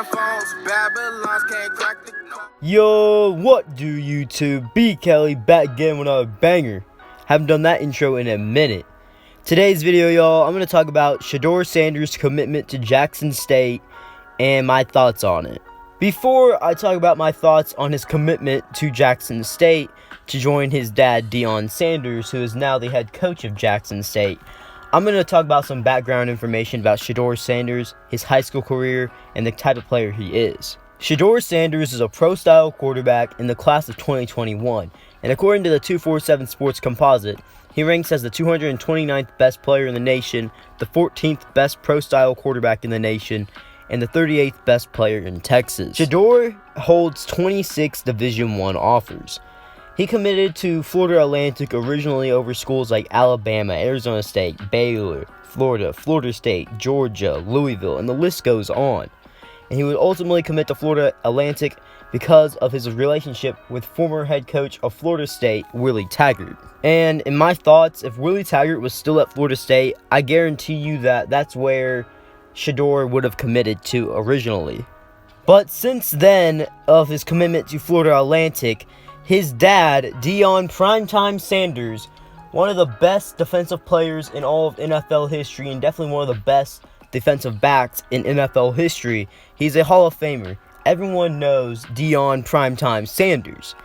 phones, Babylons can't crack the code. Yo, what do YouTube? B Kelly back again with another banger. Haven't done that intro in a minute. Today's video, y'all, I'm going to talk about Shedeur Sanders' commitment to Jackson State and my thoughts on it. Before I talk about my thoughts on his commitment to Jackson State to join his dad, Deion Sanders, who is now the head coach of Jackson State, I'm going to talk about some background information about Shedeur Sanders, his high school career, and the type of player he is. Shedeur Sanders is a pro-style quarterback in the class of 2021, and according to the 247 Sports Composite, he ranks as the 229th best player in the nation, the 14th best pro-style quarterback in the nation, and the 38th best player in Texas. Shedeur holds 26 Division I offers. He committed to Florida Atlantic originally over schools like Alabama, Arizona State, Baylor, Florida, Florida State, Georgia, Louisville, and the list goes on. And he would ultimately commit to Florida Atlantic because of his relationship with former head coach of Florida State, Willie Taggart. And in my thoughts, if Willie Taggart was still at Florida State, I guarantee you that that's where Shedeur would have committed to originally. But since then, of his commitment to Florida Atlantic, his dad, Deion Primetime Sanders, one of the best defensive players in all of NFL history and definitely one of the best defensive backs in NFL history. He's a Hall of Famer. Everyone knows Deion Primetime Sanders.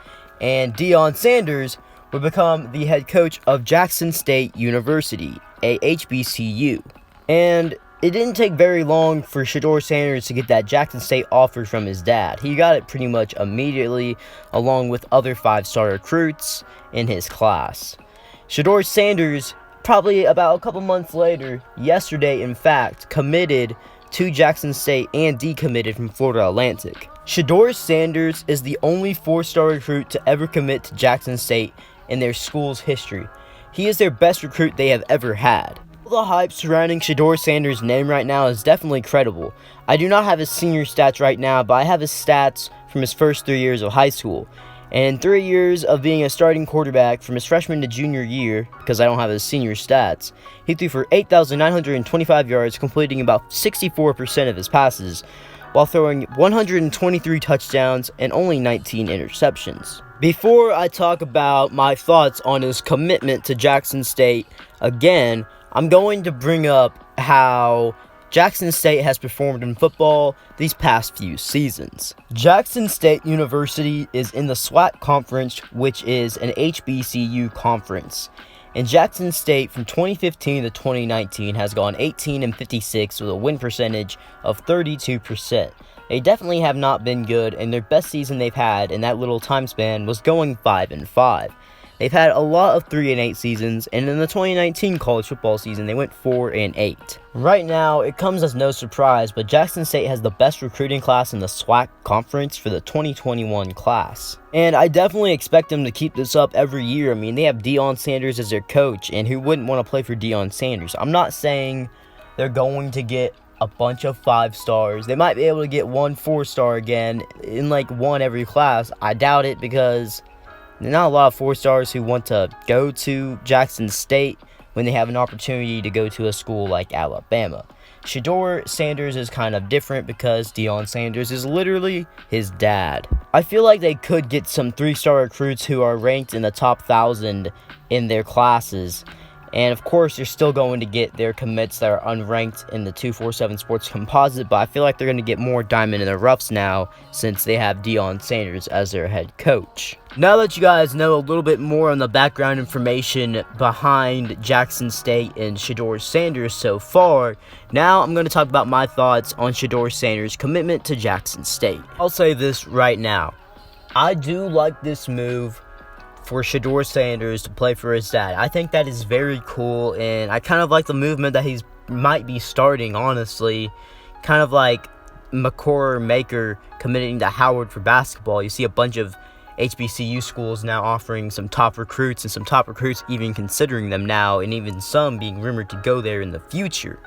And Deion Sanders would become the head coach of Jackson State University, a HBCU. And it didn't take very long for Shedeur Sanders to get that Jackson State offer from his dad. He got it pretty much immediately, along with other five-star recruits in his class. Shedeur Sanders, probably about a couple months later, yesterday in fact, committed to Jackson State and decommitted from Florida Atlantic. Shedeur Sanders is the only four-star recruit to ever commit to Jackson State in their school's history. He is their best recruit they have ever had. The hype surrounding Shedeur Sanders' name right now is definitely credible. I do not have his senior stats right now, but I have his stats from his first 3 years of high school. And in 3 years of being a starting quarterback from his freshman to junior year, because I don't have his senior stats, he threw for 8,925 yards, completing about 64% of his passes, while throwing 123 touchdowns and only 19 interceptions. Before I talk about my thoughts on his commitment to Jackson State, again, I'm going to bring up how Jackson State has performed in football these past few seasons. Jackson State University is in the SWAC Conference, which is an HBCU conference. And Jackson State from 2015 to 2019 has gone 18-56 with a win percentage of 32%. They definitely have not been good, and their best season they've had in that little time span was going 5-5. They've had a lot of 3-8 seasons, and in the 2019 college football season, they went 4-8. Right now, it comes as no surprise, but Jackson State has the best recruiting class in the SWAC conference for the 2021 class. And I definitely expect them to keep this up every year. I mean, they have Deion Sanders as their coach, and who wouldn't want to play for Deion Sanders? I'm not saying they're going to get a bunch of 5 stars. They might be able to get 1 4-star again in like one every class. I doubt it because there are not a lot of 4-stars who want to go to Jackson State when they have an opportunity to go to a school like Alabama. Shedeur Sanders is kind of different because Deion Sanders is literally his dad. I feel like they could get some 3-star recruits who are ranked in the top 1,000 in their classes. And of course, they're still going to get their commits that are unranked in the 247 Sports Composite, but I feel like they're going to get more diamond in the roughs now since they have Deion Sanders as their head coach. Now that you guys know a little bit more on the background information behind Jackson State and Shedeur Sanders so far, now I'm going to talk about my thoughts on Shedeur Sanders' commitment to Jackson State. I'll say this right now. I do like this move for Shedeur Sanders to play for his dad. I think that is very cool, and I kind of like the movement that he might be starting, honestly. Kind of like McCord Maker committing to Howard for basketball. You see a bunch of HBCU schools now offering some top recruits, and some top recruits even considering them now, and even some being rumored to go there in the future.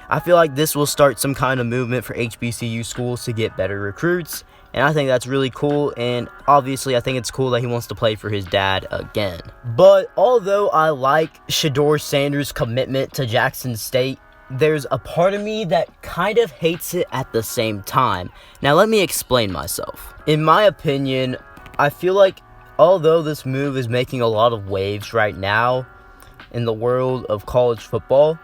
I feel like this will start some kind of movement for HBCU schools to get better recruits, and I think that's really cool, and obviously I think it's cool that he wants to play for his dad again. But although I like Shedeur Sanders' commitment to Jackson State, there's a part of me that kind of hates it at the same time. Now let me explain myself. In my opinion, I feel like although this move is making a lot of waves right now in the world of college football,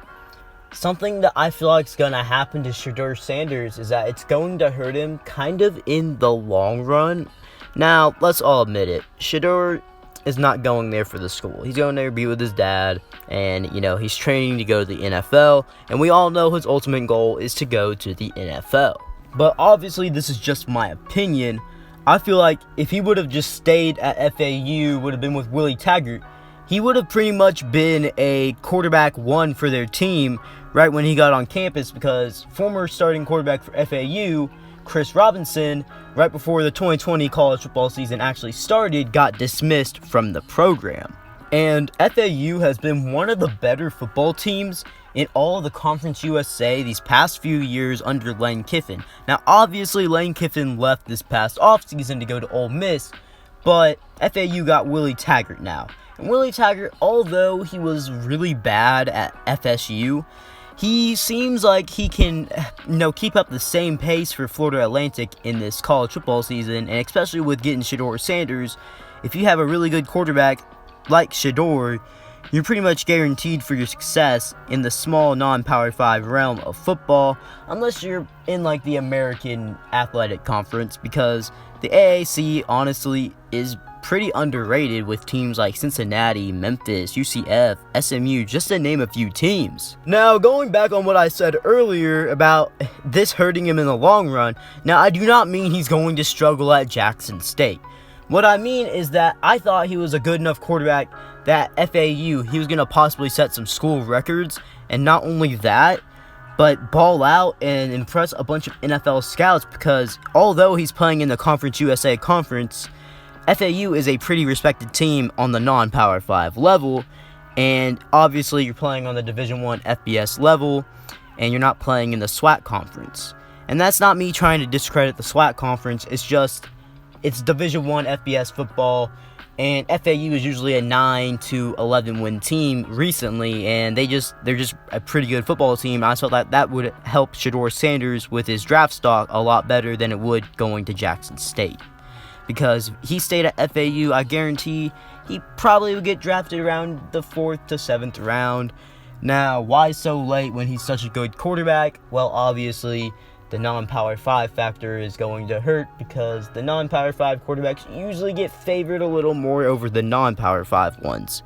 something that I feel like is going to happen to Shedeur Sanders is that it's going to hurt him kind of in the long run. Now, let's all admit it. Shedeur is not going there for the school. He's going there to be with his dad, and, he's training to go to the NFL, and we all know his ultimate goal is to go to the NFL. But obviously, this is just my opinion. I feel like if he would have just stayed at FAU, would have been with Willie Taggart, he would have pretty much been a quarterback one for their team right when he got on campus, because former starting quarterback for FAU, Chris Robinson, right before the 2020 college football season actually started, got dismissed from the program. And FAU has been one of the better football teams in all of the Conference USA these past few years under Lane Kiffin. Now, obviously, Lane Kiffin left this past offseason to go to Ole Miss, but FAU got Willie Taggart now. And Willie Taggart, although he was really bad at FSU, he seems like he can, keep up the same pace for Florida Atlantic in this college football season, and especially with getting Shedeur Sanders. If you have a really good quarterback like Shedeur, you're pretty much guaranteed for your success in the small non-Power 5 realm of football, unless you're in the American Athletic Conference, because the AAC honestly is pretty underrated with teams like Cincinnati, Memphis, UCF, SMU, just to name a few teams. Now, going back on what I said earlier about this hurting him in the long run, now I do not mean he's going to struggle at Jackson State. What I mean is that I thought he was a good enough quarterback that FAU, he was going to possibly set some school records, and not only that, but ball out and impress a bunch of NFL scouts, because although he's playing in the Conference USA conference, FAU is a pretty respected team on the non-Power 5 level, and obviously you're playing on the Division I FBS level, and you're not playing in the SWAC conference. And that's not me trying to discredit the SWAC conference, it's Division I FBS football, and FAU is usually a 9 to 11 win team recently, and they're just a pretty good football team. I felt that would help Shedeur Sanders with his draft stock a lot better than it would going to Jackson State. Because he stayed at FAU, I guarantee he probably would get drafted around the 4th to 7th round. Now, why so late when he's such a good quarterback? Well, obviously, the non-Power 5 factor is going to hurt, because the non-Power 5 quarterbacks usually get favored a little more over the non-Power 5 ones,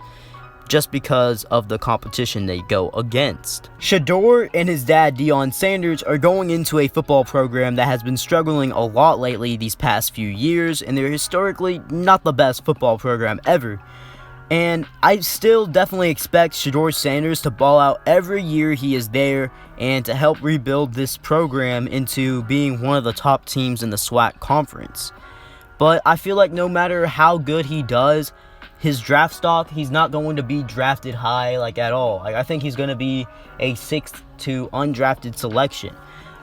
just because of the competition they go against. Shedeur and his dad, Deion Sanders, are going into a football program that has been struggling a lot lately these past few years, and they're historically not the best football program ever. And I still definitely expect Shedeur Sanders to ball out every year he is there, and to help rebuild this program into being one of the top teams in the SWAC conference. But I feel like no matter how good he does, his draft stock, he's not going to be drafted high at all. I think he's going to be a 6th to undrafted selection.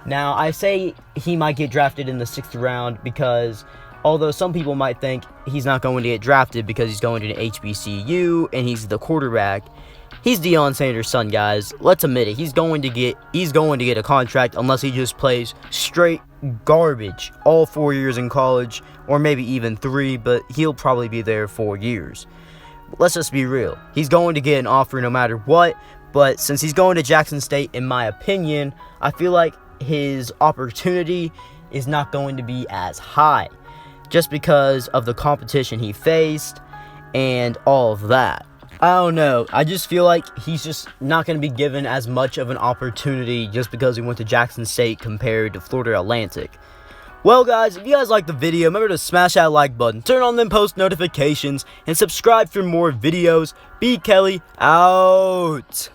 Now, I say he might get drafted in the 6th round because although some people might think he's not going to get drafted because he's going to an HBCU and he's the quarterback, he's Deion Sanders' son, guys. Let's admit it. He's going to get a contract unless he just plays straight garbage all 4 years in college, or maybe even 3, but he'll probably be there 4 years. Let's just be real. He's going to get an offer no matter what, but since he's going to Jackson State, in my opinion, I feel like his opportunity is not going to be as high, just because of the competition he faced and all of that. I don't know. I just feel like he's just not going to be given as much of an opportunity just because he went to Jackson State compared to Florida Atlantic. Well, guys, if you guys liked the video, remember to smash that like button, turn on them post notifications, and subscribe for more videos. B. Kelly, out.